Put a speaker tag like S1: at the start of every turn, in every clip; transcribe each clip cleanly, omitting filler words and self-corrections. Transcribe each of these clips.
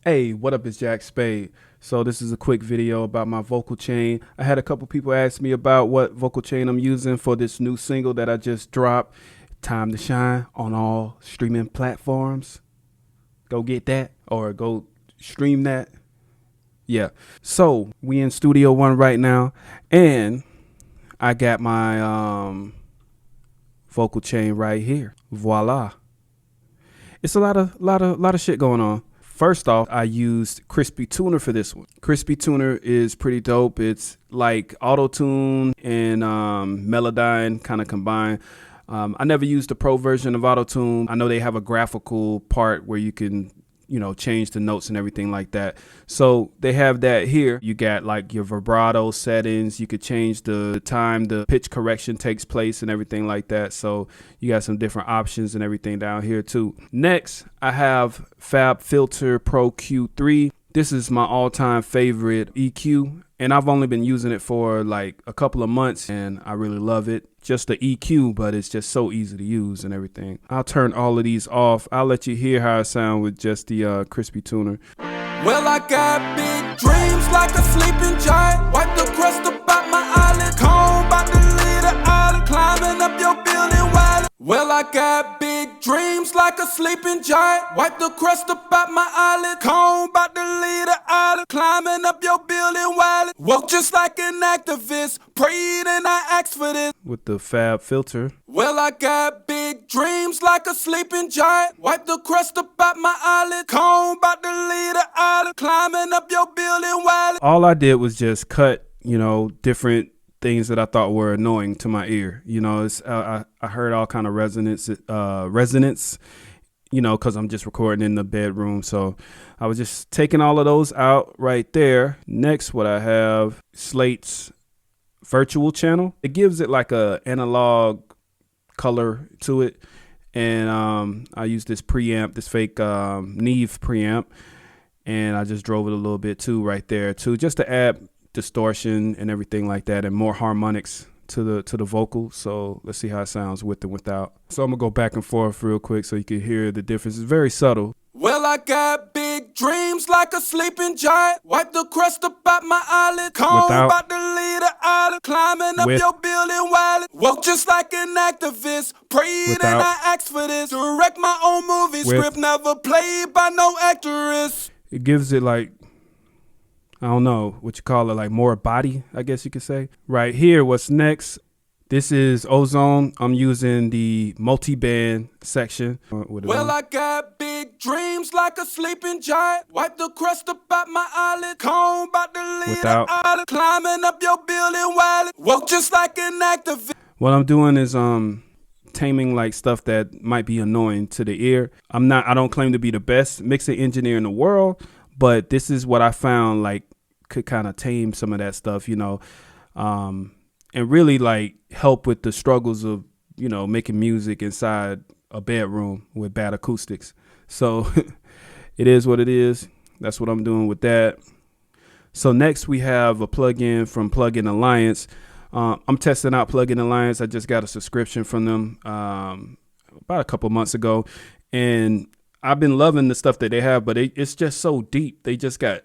S1: Hey, what up? It's Jack Spade. So this is a quick video about my vocal chain. I had a couple people ask me about what vocal chain I'm using for this new single that I just dropped, Time to Shine, on all streaming platforms. Go get that or go stream that. Yeah. So we in Studio One right now, and I got my vocal chain right here. Voila. It's a lot of shit going on. First off, I used Crispy Tuner for this one. Crispy Tuner is pretty dope. It's like Auto-Tune and Melodyne kind of combined. I never used the pro version of Auto-Tune. I know they have a graphical part where you can, change the notes and everything like that. So they have that here. You got like your vibrato settings. You could change the time the pitch correction takes place and everything like that. So you got some different options and everything down here too. Next, I have Fab Filter Pro Q3. This is my all-time favorite EQ, and I've only been using it for like a couple of months, and I really love it. Just the EQ, but it's just so easy to use and everything. I'll turn all of these off. I'll let you hear how I sound with just the Crispy Tuner.
S2: Well, I got big dreams like a sleeping giant. Wipe the crust about my eyelid. Comb about to lead the island. Climbing up your building wide. Well, I got big dreams like a sleeping giant. Wipe the crust about my eyelid. Comb about to lead the island. Climbing up your building wide. Woke just like an activist. Prayed and I asked for this.
S1: With the Fab Filter.
S2: Well, I got big dreams like a sleeping giant. Wipe the crust about my eyelid. Comb about to lead the island. Climbing up your building wide.
S1: All I did was just cut, different things that I thought were annoying to my ear. I heard all kind of resonance, because I'm just recording in the bedroom. So I was just taking all of those out right there. Next, what I have, Slates virtual channel. It gives it like a analog color to it. And I use this preamp, this fake Neve preamp. And I just drove it a little bit too right there too, just to add distortion and everything like that, and more harmonics to the vocal. So let's see how it sounds with and without. So I'm gonna go back and forth real quick so you can hear the difference. It's very subtle.
S2: Well, I got big dreams like a sleeping giant. Wipe the crust about my eyelid. Comb about to lead the island. Climbing up your building wide. Woke just like an activist. Prayed and I asked for this. Direct my own movie. Script never played by no actress.
S1: It gives it like, I don't know what you call it, like more body, I guess you could say. Right here, what's next? This is Ozone. I'm using the multi-band section.
S2: Well, I got big dreams like a sleeping giant. Wipe the crust about my eyelid. Comb about to lead the island. Climbing up your building wide. Woke just like an activist.
S1: What I'm doing is taming like stuff that might be annoying to the ear. I don't claim to be the best mixing engineer in the world, but this is what I found like could kind of tame some of that stuff, and really like help with the struggles of, making music inside a bedroom with bad acoustics. So it is what it is. That's what I'm doing with that. So next we have a plugin from Plugin Alliance. I'm testing out Plugin Alliance. I just got a subscription from them about a couple months ago, and I've been loving the stuff that they have, but it's just so deep. They just got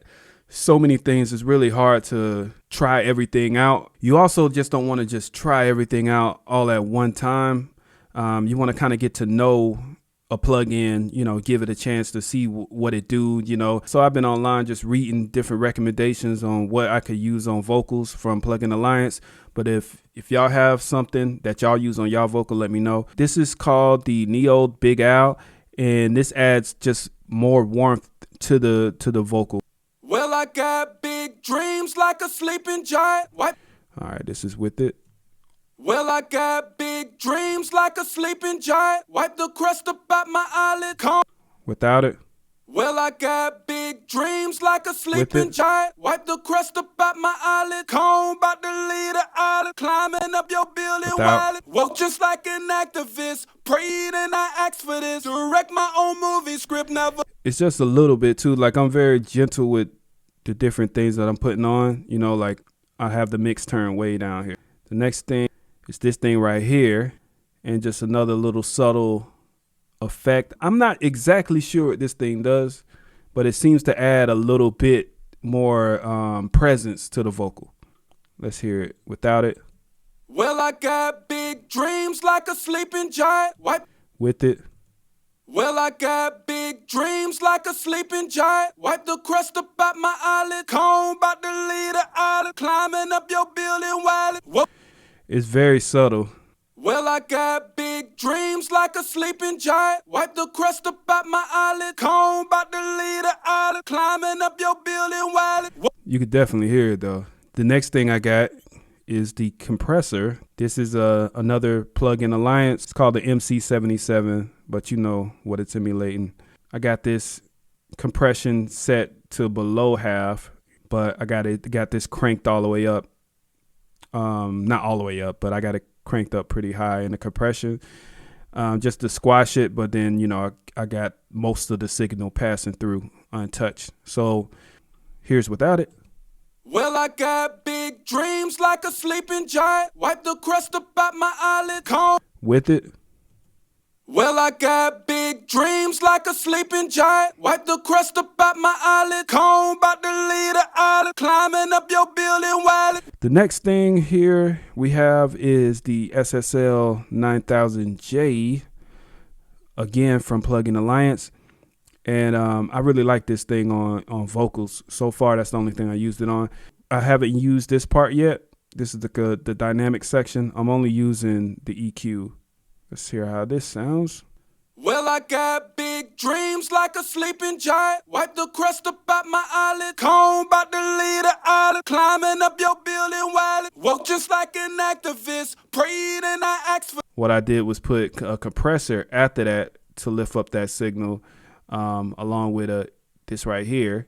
S1: so many things. It's really hard to try everything out. You also just don't want to just try everything out all at one time. You want to kind of get to know a plugin, give it a chance to see what it do, So I've been online just reading different recommendations on what I could use on vocals from Plugin Alliance. But if y'all have something that y'all use on y'all vocal, let me know. This is called the Neo Big Al, and this adds just more warmth to the vocal.
S2: Well, I got big dreams like a sleeping giant.
S1: All right, this is with it.
S2: Well, I got big dreams like a sleeping giant. Wipe the crust about my eyelid.
S1: Without it.
S2: Well, I got big dreams like a sleeping giant. Wipe the crust about my eyelid. Comb about to lead the island. Climbing up your building wide. Woke just like an activist. Prayed and I asked for this. Direct my own movie. Script never.
S1: It's just a little bit too. Like I'm very gentle with the different things that I'm putting on. Like I have the mix turned way down here. The next thing is this thing right here, and just another little subtle effect. I'm not exactly sure what this thing does, but it seems to add a little bit more presence to the vocal. Let's hear it without it.
S2: Well, I got big dreams like a sleeping giant.
S1: With it.
S2: Well, I got big dreams like a sleeping giant. Wipe the crust about my eyelid. Comb about to lead the island. Climbing up your building while it.
S1: It's very subtle.
S2: Well, I got big dreams like a sleeping giant. Wipe the crust about my eyelid. Comb about to lead the island. Climbing up your building while it.
S1: You could definitely hear it though. The next thing I got is the compressor. This is another plug-in alliance. It's called the MC77, but you know what it's emulating. I got this compression set to below half, but I got this cranked all the way up. Not all the way up, but I got it cranked up pretty high in the compression, just to squash it. But then, you know, I got most of the signal passing through untouched. So here's without it.
S2: Well, I got big dreams like a sleeping giant. Wipe the crust about my eyelid. Comb.
S1: With it.
S2: Well, I got big dreams like a sleeping giant. Wipe the crust about my eyelid. Comb about to lead the island. Climbing up your building while it.
S1: The next thing here we have is the SSL 9000J, again from Plugin Alliance. And I really like this thing on vocals. So far, that's the only thing I used it on. I haven't used this part yet. This is the dynamic section. I'm only using the EQ. Let's hear how this sounds.
S2: Well, I got big dreams like a sleeping giant. Wipe the crust about my eyelid. Comb about to lead the island. Climbing up your building while it. Woke just like an activist. Prayed and I asked for.
S1: What I did was put a compressor after that to lift up that signal, along with this right here.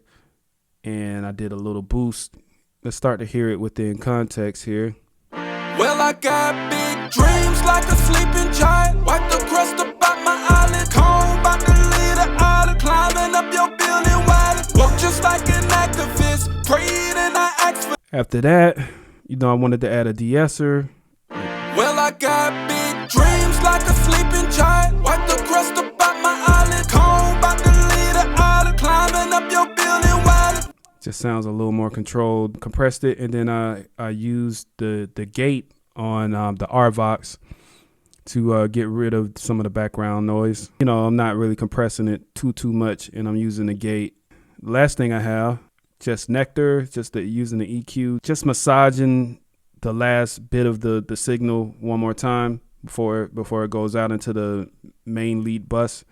S1: And I did a little boost. Let's start to hear it within context here.
S2: Well, I got big dreams like a sleeping giant. Wipe the crust about my eyelid. Comb about to lead the island. Climbing up your building while it. Woke just like an activist. Prayed and I asked for.
S1: After that, you know, I wanted to add a De-Esser.
S2: Well, I got big dreams like a sleeping giant. Wipe the crust about my eyelid. Comb about to lead the island. Climbing up your building while it.
S1: Just sounds a little more controlled. Compressed it, and then I used the gate on the RVox to get rid of some of the background noise. You know, I'm not really compressing it too much, and I'm using the gate. Last thing I have, just Nectar, using the EQ, just massaging the last bit of the signal one more time before it goes out into the main lead bus.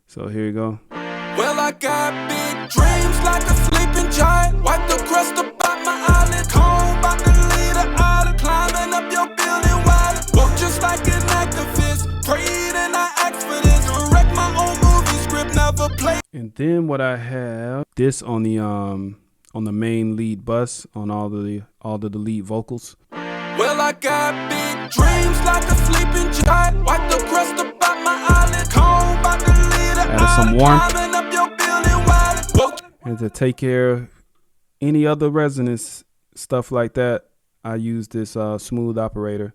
S1: So here you go.
S2: Well, I got big dreams like a sleeping giant. Wipe the crust about my eyelid. Comb about to lead the island. Climbing up your building while it. Woke just like an activist. Prayed and I asked for this. Direct my own movie script, never play.
S1: And then what I have, this on the main lead bus on all the lead vocals.
S2: Well, I got big dreams like a sleeping giant. Wipe the crust about my eyelid. Comb about to lead the
S1: Added some
S2: island.
S1: warmth.
S2: Climbing up your building while it. Woke.
S1: And to take care of any other resonance stuff like that, I use this smooth operator.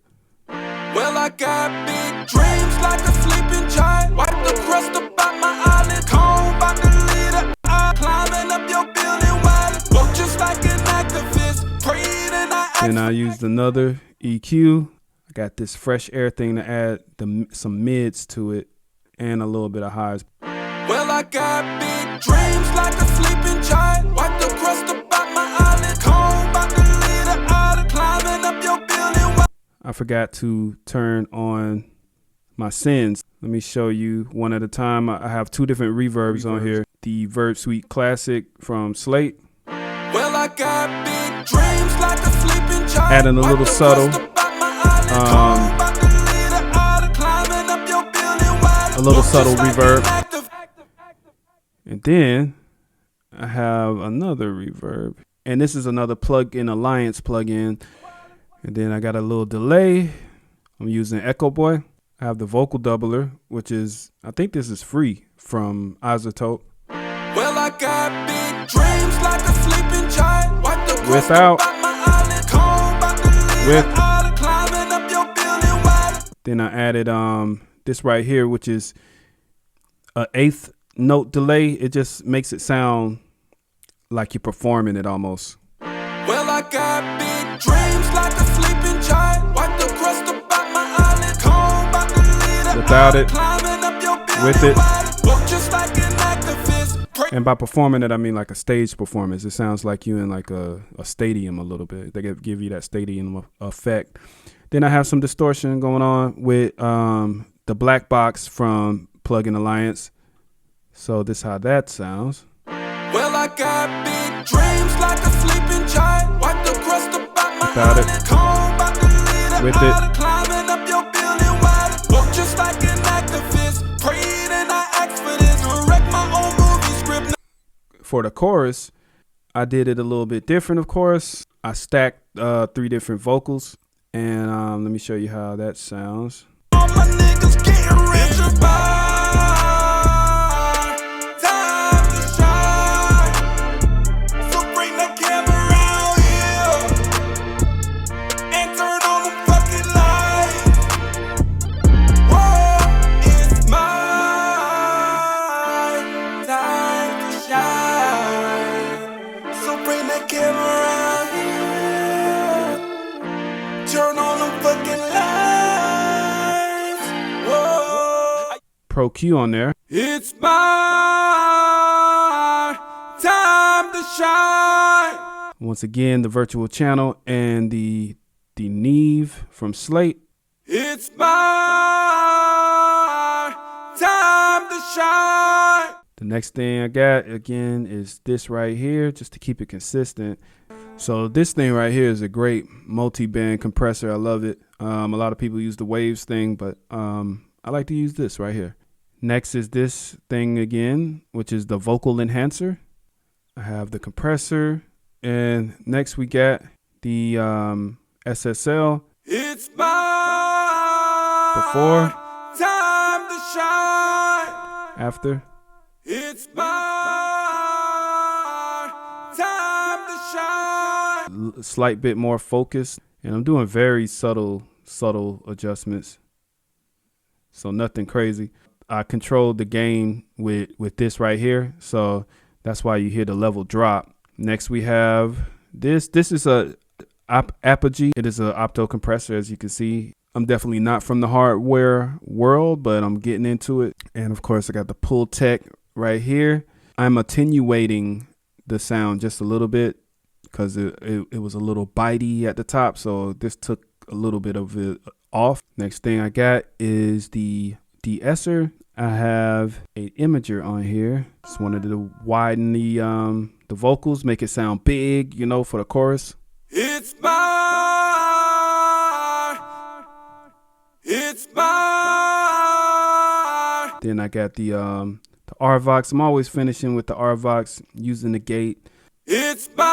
S2: Well, I got big dreams like a sleeping giant. Wipe the crust about my eyelid. Comb about to lead the island. Climbing up your building while it. Woke just like an activist. Prayed and I asked.
S1: And I used another EQ. I got this fresh air thing to add some mids to it and a little bit of highs.
S2: Well, I got big dreams like a sleeping giant. Wipe the crust about my eyelid. Comb about to lead the island. Climbing up your building while.
S1: I forgot to turn on my sends. Let me show you one at a time. I have two different reverbs on here. The Verb Suite Classic from Slate.
S2: Well, I got big dreams like a sleeping giant.
S1: Adding a little subtle. A little subtle reverb. And then I have another reverb. And this is another plug-in Alliance plugin. And then I got a little delay. I'm using Echo Boy. I have the vocal doubler, which is, I think this is free from Isotope.
S2: Well, I got big dreams like a sleeping giant. Wipe the crust
S1: Without.
S2: about my eyelid. Comb about to lead
S1: With.
S2: the island. Climbing up your building while it.
S1: Then I added this right here, which is an eighth note delay. It just makes it sound like you're performing it almost.
S2: Well, I got big dreams like a sleeping giant. Wipe the crust about my eyelid. Comb about the lid.
S1: Without it,
S2: climbing up your
S1: with it.
S2: Walk just like an activist.
S1: And by performing it, I mean like a stage performance. It sounds like you in like a stadium a little bit. They give you that stadium effect. Then I have some distortion going on with the black box from Plugin Alliance. So this is how that sounds.
S2: Well, I got big dreams like a sleeping giant. Wipe the crust about my
S1: Without it, with it.
S2: Climbing up your building wide. Walk just like an activist. Prayed and I asked for this. Direct my own movie script.
S1: For the chorus, I did it a little bit different, of course. I stacked 3 different vocals. And let me show you how that sounds.
S2: All my niggas getting rich by.
S1: Pro Q on there.
S2: It's my time to shine.
S1: Once again, the virtual channel and the Neve from Slate.
S2: It's my time to shine.
S1: The next thing I got again is this right here, just to keep it consistent. So this thing right here is a great multi-band compressor. I love it. A lot of people use the waves thing, but I like to use this right here. Next is this thing again, which is the vocal enhancer. I have the compressor, and next we got the SSL.
S2: It's my
S1: before,
S2: time to shine.
S1: After.
S2: It's my time to shine.
S1: Slight bit more focused, and I'm doing very subtle adjustments. So nothing crazy. I controlled the gain with this right here, so that's why you hear the level drop. Next we have this. This is a Apogee. It is an Opto Compressor, as you can see. I'm definitely not from the hardware world, but I'm getting into it. And of course I got the Pull Tech right here. I'm attenuating the sound just a little bit because it was a little bitey at the top, so this took a little bit of it off. Next thing I got is the De-Esser. I have a imager on here. Just wanted to widen the vocals, make it sound big, you know, for the chorus.
S2: It's my
S1: Then I got the RVox. I'm always finishing with the RVox using the gate.
S2: It's my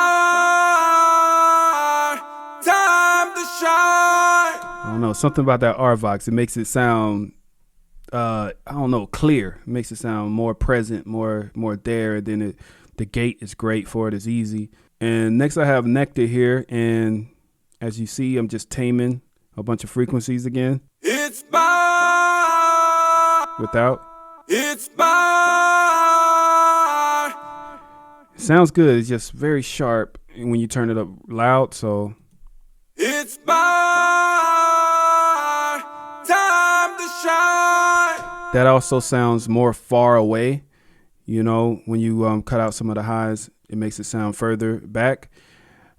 S2: time to shine.
S1: I don't know, something about that RVox. It makes it sound I don't know, clear. It makes it sound more present, more there. Then the gate is great for it. It's easy. And next I have Nectar here, and as you see, I'm just taming a bunch of frequencies again.
S2: It's my
S1: without.
S2: It's my.
S1: It sounds good. It's just very sharp when you turn it up loud. So
S2: it's my time to shine.
S1: That also sounds more far away. You know, when you cut out some of the highs, it makes it sound further back.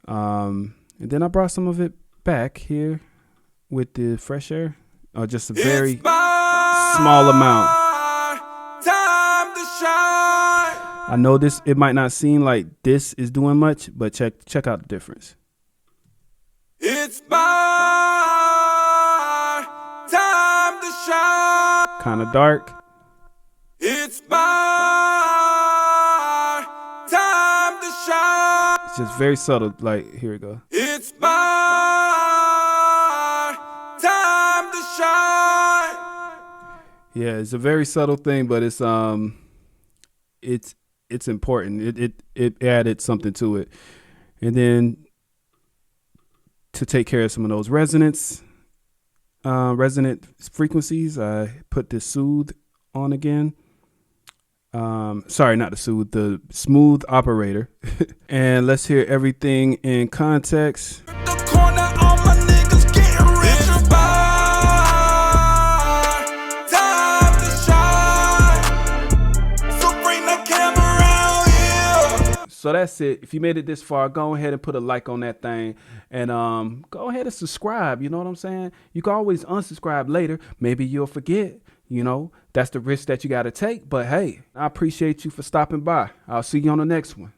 S1: And then I brought some of it back here with the fresh air. Just a very small amount.
S2: Time to shine.
S1: I know this, it might not seem like this is doing much, but check out the difference.
S2: It's my time to shine.
S1: Kind of dark.
S2: It's my time to shine.
S1: It's just very subtle. Like, here we go.
S2: It's my time to shine.
S1: Yeah, it's a very subtle thing, but it's important. It added something to it. And then to take care of some of those resonant frequencies, I put this Soothe on again. Sorry, not the Soothe, the Smooth Operator. And let's hear everything in context.
S2: The corner, all my niggas getting rich. Time to shine. So bring the camera out here.
S1: So that's it. If you made it this far, go ahead and put a like on that thing, and go ahead and subscribe. You know what I'm saying? You can always unsubscribe later. Maybe you'll forget. You know, that's the risk that you got to take. But hey, I appreciate you for stopping by. I'll see you on the next one.